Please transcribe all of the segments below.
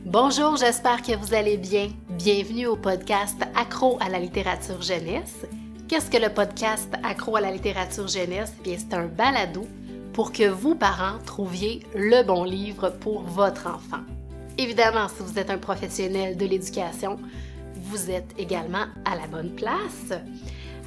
Bonjour, j'espère que vous allez bien. Bienvenue au podcast Accro à la littérature jeunesse. Qu'est-ce que le podcast Accro à la littérature jeunesse? Bien, c'est un balado pour que vous, parents, trouviez le bon livre pour votre enfant. Évidemment, si vous êtes un professionnel de l'éducation, vous êtes également à la bonne place.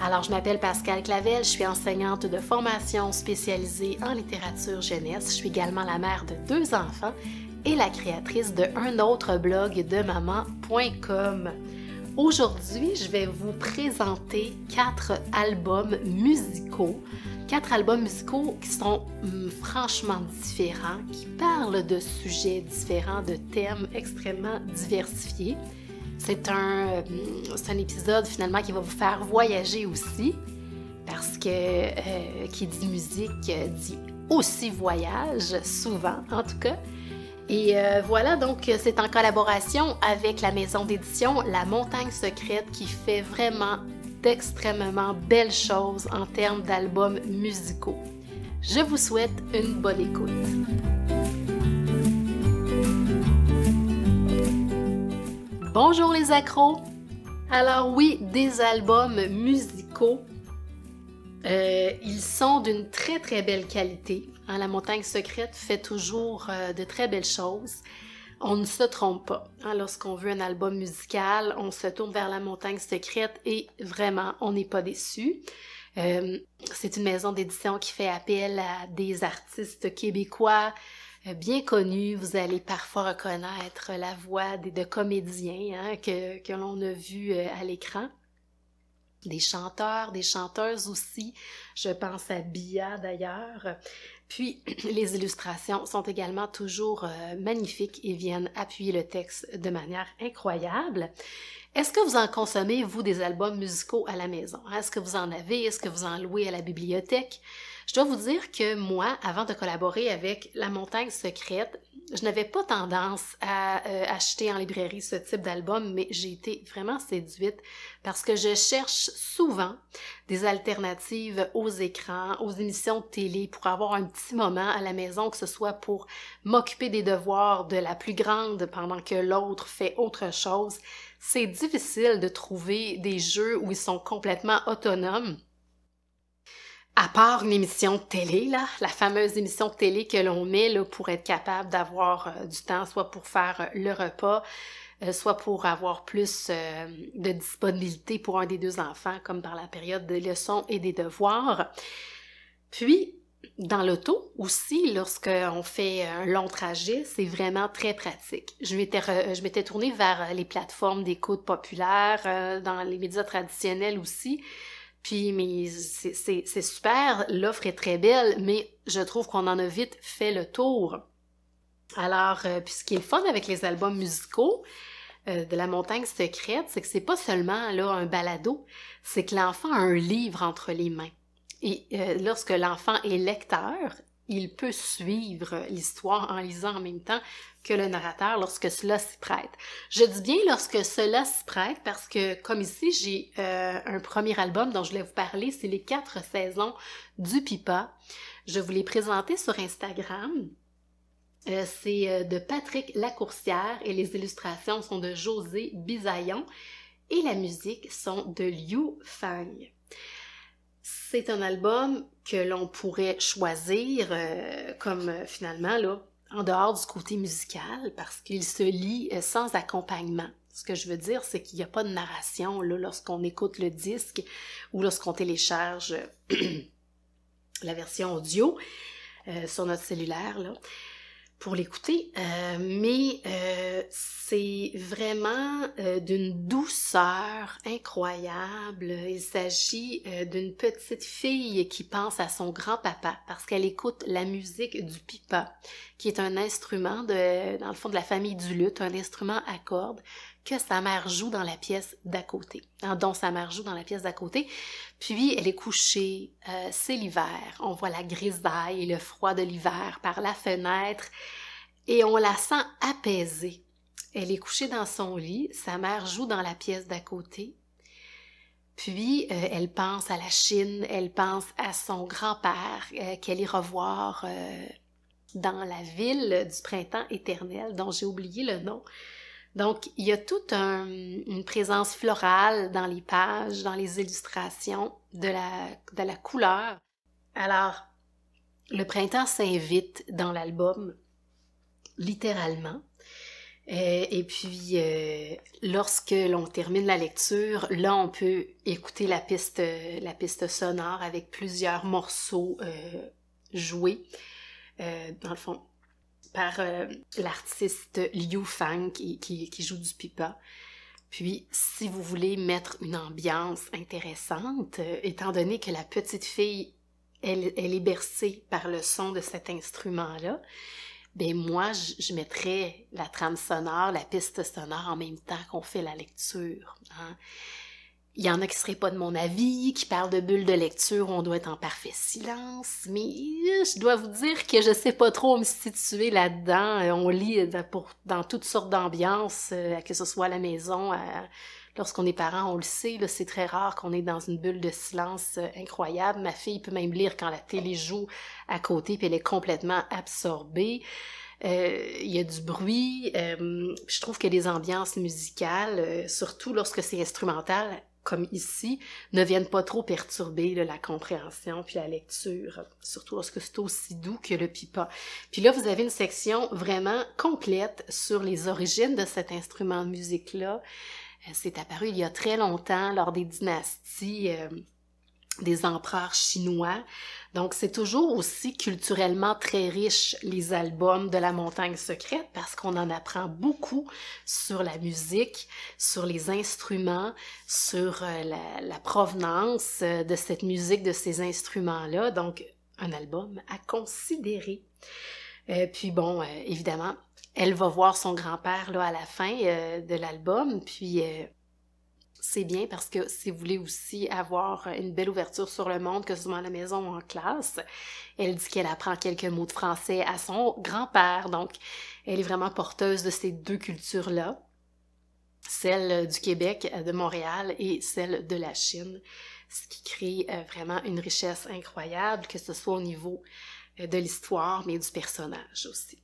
Alors, je m'appelle Pascale Clavel, je suis enseignante de formation spécialisée en littérature jeunesse. Je suis également la mère de 2 enfants et la créatrice de un autre blog de maman.com. Aujourd'hui, je vais vous présenter 4 albums musicaux. 4 albums musicaux qui sont franchement différents, qui parlent de sujets différents, de thèmes extrêmement diversifiés. C'est un épisode finalement qui va vous faire voyager aussi, parce que qui dit musique dit aussi voyage, souvent en tout cas. Et voilà, donc c'est en collaboration avec la maison d'édition La Montagne Secrète qui fait vraiment d'extrêmement belles choses en termes d'albums musicaux. Je vous souhaite une bonne écoute. Bonjour les accros! Alors oui, des albums musicaux. Ils sont d'une très très belle qualité. La Montagne Secrète fait toujours de très belles choses. On ne se trompe pas. Lorsqu'on veut un album musical, on se tourne vers La Montagne Secrète et vraiment, on n'est pas déçu. C'est une maison d'édition qui fait appel à des artistes québécois bien connus. Vous allez parfois reconnaître la voix de comédiens que l'on a vus à l'écran. Des chanteurs, des chanteuses aussi. Je pense à Bia d'ailleurs. Puis, les illustrations sont également toujours magnifiques et viennent appuyer le texte de manière incroyable. Est-ce que vous en consommez, vous, des albums musicaux à la maison? Est-ce que vous en avez? Est-ce que vous en louez à la bibliothèque? Je dois vous dire que moi, avant de collaborer avec La Montagne Secrète, je n'avais pas tendance à acheter en librairie ce type d'album, mais j'ai été vraiment séduite parce que je cherche souvent des alternatives aux écrans, aux émissions de télé pour avoir un petit moment à la maison, que ce soit pour m'occuper des devoirs de la plus grande pendant que l'autre fait autre chose. C'est difficile de trouver des jeux où ils sont complètement autonomes. À part une émission de télé, la fameuse émission de télé que l'on met pour être capable d'avoir du temps, soit pour faire le repas, soit pour avoir plus de disponibilité pour un des 2 enfants, comme par la période des leçons et des devoirs. Puis, dans l'auto aussi, lorsqu'on fait un long trajet, c'est vraiment très pratique. Je m'étais tournée vers les plateformes d'écoute populaires, dans les médias traditionnels aussi. Puis, mais c'est super, l'offre est très belle, mais je trouve qu'on en a vite fait le tour. Alors, puis ce qui est le fun avec les albums musicaux de La Montagne Secrète, c'est que c'est pas seulement là un balado, c'est que l'enfant a un livre entre les mains. Et lorsque l'enfant est lecteur, il peut suivre l'histoire en lisant en même temps que le narrateur lorsque cela s'y prête. Je dis bien lorsque cela s'y prête parce que, comme ici, j'ai un premier album dont je voulais vous parler, c'est les 4 saisons du Pipa. Je vous l'ai présenté sur Instagram. C'est de Patrick Lacourcière et les illustrations sont de José Bisaillon et la musique sont de Liu Fang. C'est un album que l'on pourrait choisir comme finalement, là, en dehors du côté musical, parce qu'il se lit sans accompagnement. Ce que je veux dire, c'est qu'il n'y a pas de narration là, lorsqu'on écoute le disque ou lorsqu'on télécharge la version audio sur notre cellulaire, là, pour l'écouter, mais c'est vraiment d'une douceur incroyable. Il s'agit d'une petite fille qui pense à son grand-papa parce qu'elle écoute la musique du pipa, qui est un instrument dans le fond de la famille du luth, un instrument à cordes que sa mère joue dans la pièce d'à côté, dont sa mère joue dans la pièce d'à côté. Puis elle est couchée, c'est l'hiver, on voit la grisaille et le froid de l'hiver par la fenêtre et on la sent apaisée. Elle est couchée dans son lit, sa mère joue dans la pièce d'à côté. Puis elle pense à la Chine, elle pense à son grand-père qu'elle ira revoir dans la ville du printemps éternel, dont j'ai oublié le nom. Donc, il y a toute une présence florale dans les pages, dans les illustrations, de la couleur. Alors, le printemps s'invite dans l'album, littéralement. Et puis, lorsque l'on termine la lecture, là, on peut écouter la piste sonore avec plusieurs morceaux joués, dans le fond, par l'artiste Liu Fang qui joue du pipa. Puis, si vous voulez mettre une ambiance intéressante, étant donné que la petite fille, elle est bercée par le son de cet instrument-là, ben moi, je mettrais la trame sonore, la piste sonore en même temps qu'on fait la lecture. Hein? Il y en a qui ne seraient pas de mon avis, qui parlent de bulles de lecture où on doit être en parfait silence, mais je dois vous dire que je sais pas trop me situer là-dedans. On lit dans toutes sortes d'ambiances, que ce soit à la maison, lorsqu'on est parent, on le sait, là, c'est très rare qu'on est dans une bulle de silence incroyable. Ma fille peut même lire quand la télé joue à côté, puis elle est complètement absorbée. Il y a du bruit. Je trouve que les ambiances musicales, surtout lorsque c'est instrumental, comme ici, ne viennent pas trop perturber là, la compréhension puis la lecture, surtout lorsque c'est aussi doux que le pipa. Puis là, vous avez une section vraiment complète sur les origines de cet instrument de musique-là. C'est apparu il y a très longtemps, lors des dynasties des empereurs chinois. Donc, c'est toujours aussi culturellement très riche, les albums de la montagne secrète, parce qu'on en apprend beaucoup sur la musique, sur les instruments, sur la provenance de cette musique, de ces instruments-là. Donc, un album à considérer. Puis bon, évidemment, elle va voir son grand-père là à la fin de l'album, puis c'est bien parce que si vous voulez aussi avoir une belle ouverture sur le monde, que ce soit à la maison ou en classe, elle dit qu'elle apprend quelques mots de français à son grand-père, donc elle est vraiment porteuse de ces deux cultures-là, celle du Québec, de Montréal et celle de la Chine, ce qui crée vraiment une richesse incroyable, que ce soit au niveau de l'histoire, mais du personnage aussi.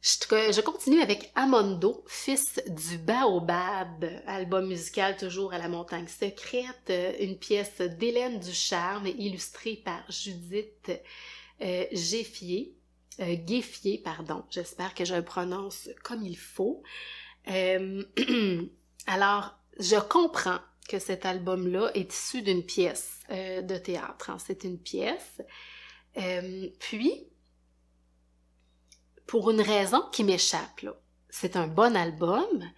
Je continue avec Amondo, fils du baobab, album musical toujours à la montagne secrète, une pièce d'Hélène Ducharme illustrée par Judith Gueffier, pardon, j'espère que je le prononce comme il faut. Alors, je comprends que cet album-là est issu d'une pièce de théâtre, hein. C'est une pièce, puis pour une raison qui m'échappe, là. C'est un bon album.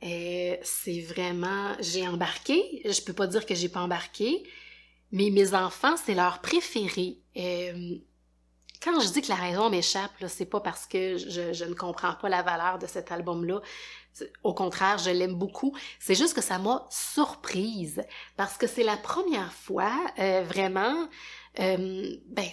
C'est vraiment... J'ai embarqué. Je peux pas dire que j'ai pas embarqué. Mais mes enfants, c'est leur préféré. Quand je dis que la raison m'échappe, là, c'est pas parce que je ne comprends pas la valeur de cet album-là. Au contraire, je l'aime beaucoup. C'est juste que ça m'a surprise. Parce que c'est la première fois, vraiment... tu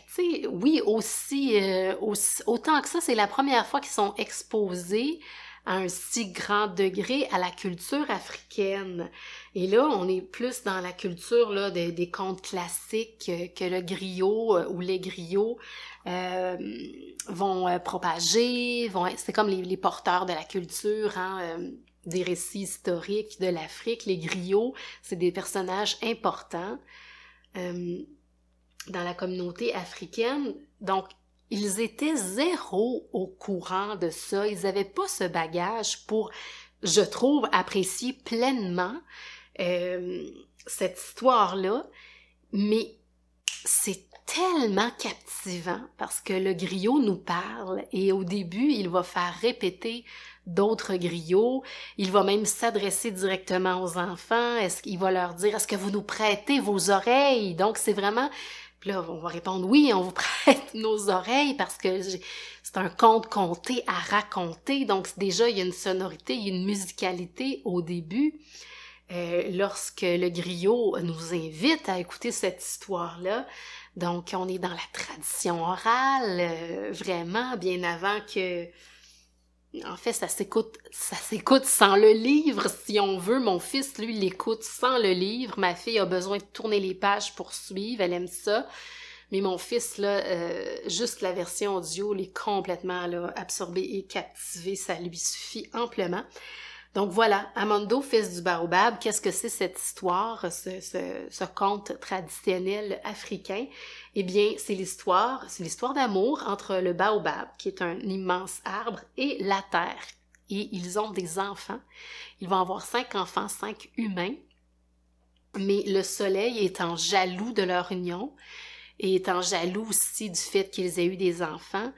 sais, oui, autant que ça, c'est la première fois qu'ils sont exposés à un si grand degré à la culture africaine. Et là, on est plus dans la culture là des contes classiques que le griot ou les griots vont propager, c'est comme les porteurs de la culture, hein, des récits historiques de l'Afrique. Les griots, c'est des personnages importants dans la communauté africaine. Donc, ils étaient zéro au courant de ça. Ils n'avaient pas ce bagage pour, je trouve, apprécier pleinement cette histoire-là. Mais c'est tellement captivant parce que le griot nous parle et au début, il va faire répéter d'autres griots. Il va même s'adresser directement aux enfants. Il va leur dire, est-ce que vous nous prêtez vos oreilles? Donc, c'est vraiment... Puis là, on va répondre, oui, on vous prête nos oreilles parce que c'est un conte conté à raconter. Donc, déjà, il y a une sonorité, il y a une musicalité au début. Lorsque le griot nous invite à écouter cette histoire-là, donc on est dans la tradition orale, vraiment, bien avant que... En fait, ça s'écoute sans le livre, si on veut. Mon fils, lui, l'écoute sans le livre. Ma fille a besoin de tourner les pages pour suivre, elle aime ça. Mais mon fils, là, juste la version audio, il est complètement là, absorbé et captivé, ça lui suffit amplement. Donc voilà, Amondo, fils du baobab, qu'est-ce que c'est cette histoire, ce conte traditionnel africain? Eh bien, c'est l'histoire d'amour entre le baobab, qui est un immense arbre, et la terre. Et ils ont des enfants. Ils vont avoir 5 enfants, 5 humains. Mais le soleil étant jaloux de leur union, et étant jaloux aussi du fait qu'ils aient eu des enfants,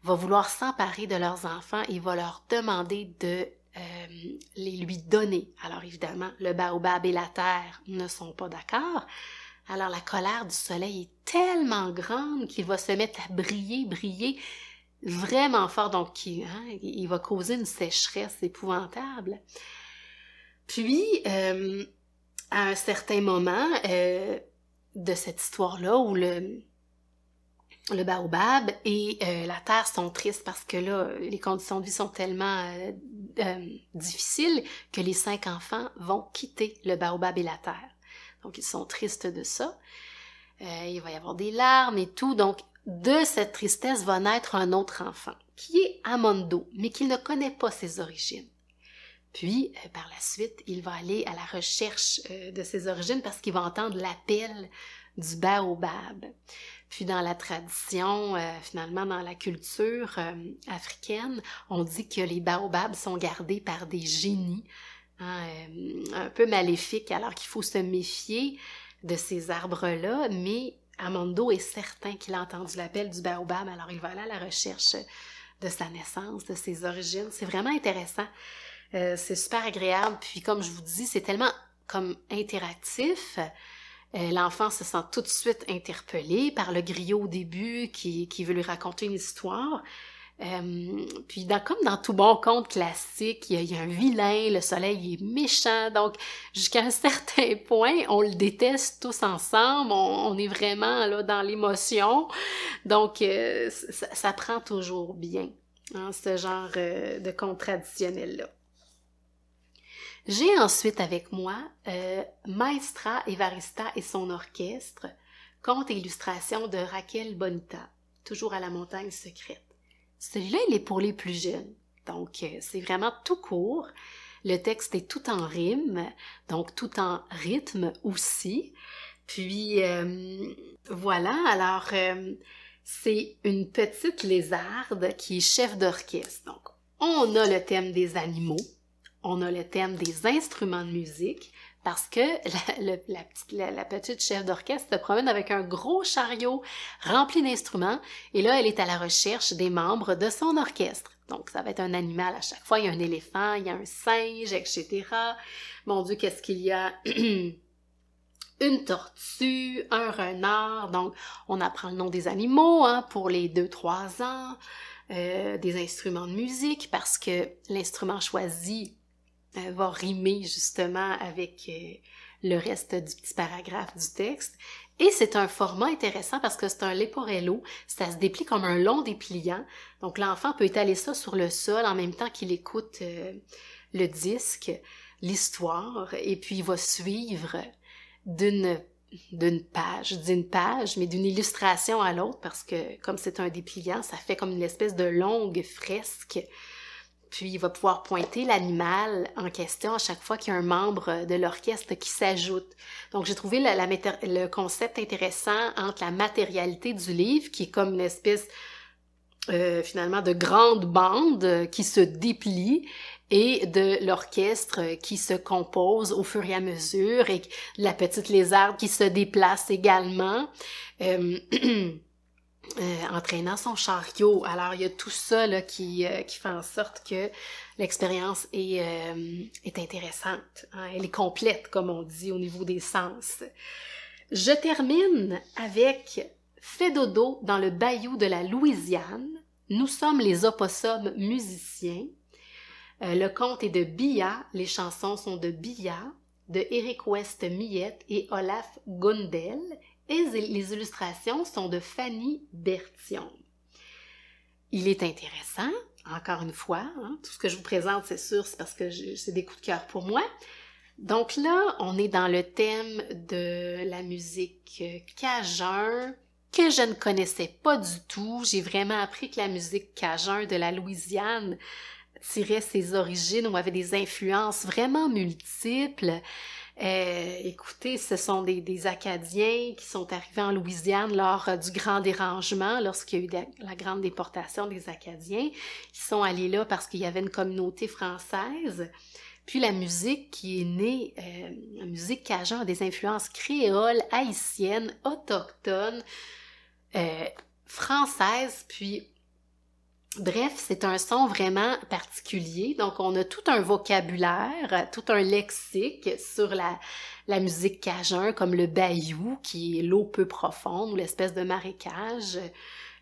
va vouloir s'emparer de leurs enfants et va leur demander de les lui donner. Alors évidemment, le baobab et la terre ne sont pas d'accord. Alors la colère du soleil est tellement grande qu'il va se mettre à briller vraiment fort. Donc il va causer une sécheresse épouvantable. Puis, à un certain moment de cette histoire-là où le baobab et la terre sont tristes parce que là, les conditions de vie sont tellement difficiles que les 5 enfants vont quitter le baobab et la terre. Donc, ils sont tristes de ça. Il va y avoir des larmes et tout. Donc, de cette tristesse va naître un autre enfant, qui est Amondo, mais qui ne connaît pas ses origines. Puis, par la suite, il va aller à la recherche de ses origines parce qu'il va entendre l'appel du baobab. Puis dans la tradition, finalement dans la culture africaine, on dit que les baobabs sont gardés par des génies un peu maléfiques, alors qu'il faut se méfier de ces arbres-là, mais Amondo est certain qu'il a entendu l'appel du baobab, alors il va aller à la recherche de sa naissance, de ses origines. C'est vraiment intéressant. C'est super agréable, puis comme je vous dis, c'est tellement comme interactif. L'enfant se sent tout de suite interpellé par le griot au début qui veut lui raconter une histoire. Puis comme dans tout bon conte classique, il y a un vilain, le soleil est méchant, donc jusqu'à un certain point, on le déteste tous ensemble, on est vraiment là dans l'émotion, donc ça prend toujours bien, hein, ce genre de conte traditionnel-là. J'ai ensuite avec moi Maestra Evarista et son orchestre, conte et illustration de Raquel Bonita, toujours à la montagne secrète. Celui-là, il est pour les plus jeunes, donc c'est vraiment tout court. Le texte est tout en rime, donc tout en rythme aussi. Puis voilà, alors c'est une petite lézarde qui est chef d'orchestre. Donc on a le thème des animaux. On a le thème des instruments de musique parce que la petite chef d'orchestre se promène avec un gros chariot rempli d'instruments et là, elle est à la recherche des membres de son orchestre. Donc, ça va être un animal à chaque fois. Il y a un éléphant, il y a un singe, etc. Mon Dieu, qu'est-ce qu'il y a? Une tortue, un renard. Donc, on apprend le nom des animaux pour les 2-3 ans. Des instruments de musique parce que l'instrument choisi va rimer justement avec le reste du petit paragraphe du texte. Et c'est un format intéressant parce que c'est un leporello, ça se déplie comme un long dépliant. Donc l'enfant peut étaler ça sur le sol en même temps qu'il écoute le disque, l'histoire, et puis il va suivre d'une page, mais d'une illustration à l'autre parce que comme c'est un dépliant, ça fait comme une espèce de longue fresque. Puis il va pouvoir pointer l'animal en question à chaque fois qu'il y a un membre de l'orchestre qui s'ajoute. Donc j'ai trouvé le concept intéressant entre la matérialité du livre, qui est comme une espèce finalement de grande bande qui se déplie, et de l'orchestre qui se compose au fur et à mesure, et la petite lézarde qui se déplace également. Entraînant son chariot. Alors, il y a tout ça là, qui fait en sorte que l'expérience est intéressante. Hein? Elle est complète, comme on dit, au niveau des sens. Je termine avec Fais dodo dans le bayou de la Louisiane. Nous sommes les opossums musiciens. Le conte est de Bia, les chansons sont de Bia, de Eric West Millette et Olaf Gundel. Et les illustrations sont de Fanny Berthiaume. Il est intéressant, encore une fois, tout ce que je vous présente, c'est sûr, c'est parce que c'est des coups de cœur pour moi. Donc là, on est dans le thème de la musique cajun, que je ne connaissais pas du tout. J'ai vraiment appris que la musique cajun de la Louisiane tirait ses origines ou avait des influences vraiment multiples. Écoutez, ce sont des Acadiens qui sont arrivés en Louisiane lors du Grand Dérangement, lorsqu'il y a eu la grande déportation des Acadiens. Ils sont allés là parce qu'il y avait une communauté française. Puis la musique qui est née, la musique cajun a des influences créoles, haïtiennes, autochtones, françaises, puis bref, c'est un son vraiment particulier. Donc, on a tout un vocabulaire, tout un lexique sur la musique cajun, comme le bayou, qui est l'eau peu profonde, ou l'espèce de marécage.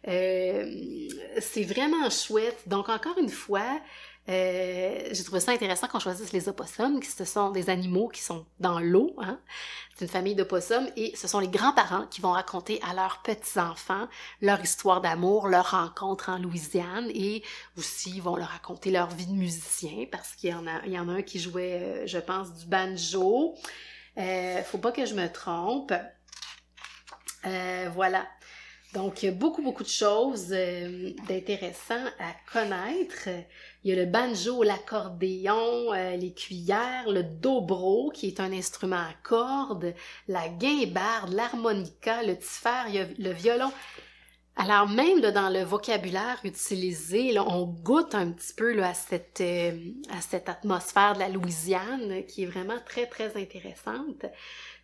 C'est vraiment chouette. Donc, encore une fois, j'ai trouvé ça intéressant qu'on choisisse les opossums, qui ce sont des animaux qui sont dans l'eau, hein. C'est une famille d'opossums et ce sont les grands-parents qui vont raconter à leurs petits-enfants leur histoire d'amour, leur rencontre en Louisiane et aussi ils vont leur raconter leur vie de musicien parce qu'il y en a un qui jouait, je pense, du banjo. Faut pas que je me trompe. Voilà. Donc, il y a beaucoup de choses d'intéressant à connaître. Il y a le banjo, l'accordéon, les cuillères, le dobro, qui est un instrument à cordes, la guimbarde, l'harmonica, le tiffer, il y a le violon. Alors, même là, dans le vocabulaire utilisé, là, on goûte un petit peu là, à cette atmosphère de la Louisiane qui est vraiment très intéressante.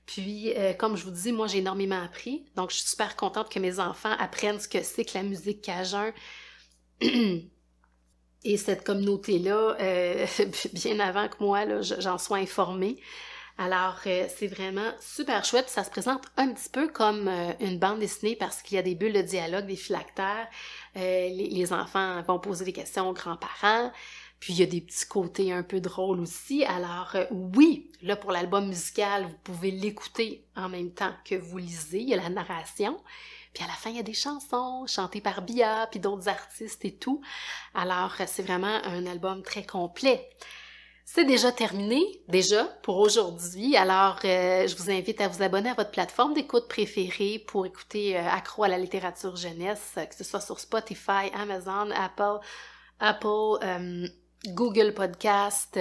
Puis, comme je vous dis, moi, j'ai énormément appris. Donc, je suis super contente que mes enfants apprennent ce que c'est que la musique cajun. Et cette communauté-là, bien avant que moi, là, j'en sois informée. Alors, c'est vraiment super chouette. Ça se présente un petit peu comme une bande dessinée parce qu'il y a des bulles de dialogue, des phylactères. Les enfants vont poser des questions aux grands-parents. Puis, il y a des petits côtés un peu drôles aussi. Alors, oui, là, pour l'album musical, vous pouvez l'écouter en même temps que vous lisez. Il y a la narration. Puis, à la fin, il y a des chansons chantées par Bia, puis d'autres artistes et tout. Alors, c'est vraiment un album très complet. C'est déjà terminé, pour aujourd'hui. Alors, je vous invite à vous abonner à votre plateforme d'écoute préférée pour écouter Accro à la littérature jeunesse, que ce soit sur Spotify, Amazon, Apple, Google Podcast.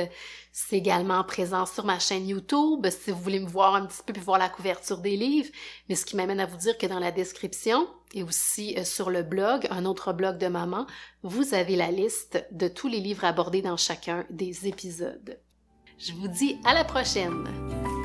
C'est également présent sur ma chaîne YouTube si vous voulez me voir un petit peu puis voir la couverture des livres. Mais ce qui m'amène à vous dire que dans la description et aussi sur le blog, un autre blog de maman, vous avez la liste de tous les livres abordés dans chacun des épisodes. Je vous dis à la prochaine!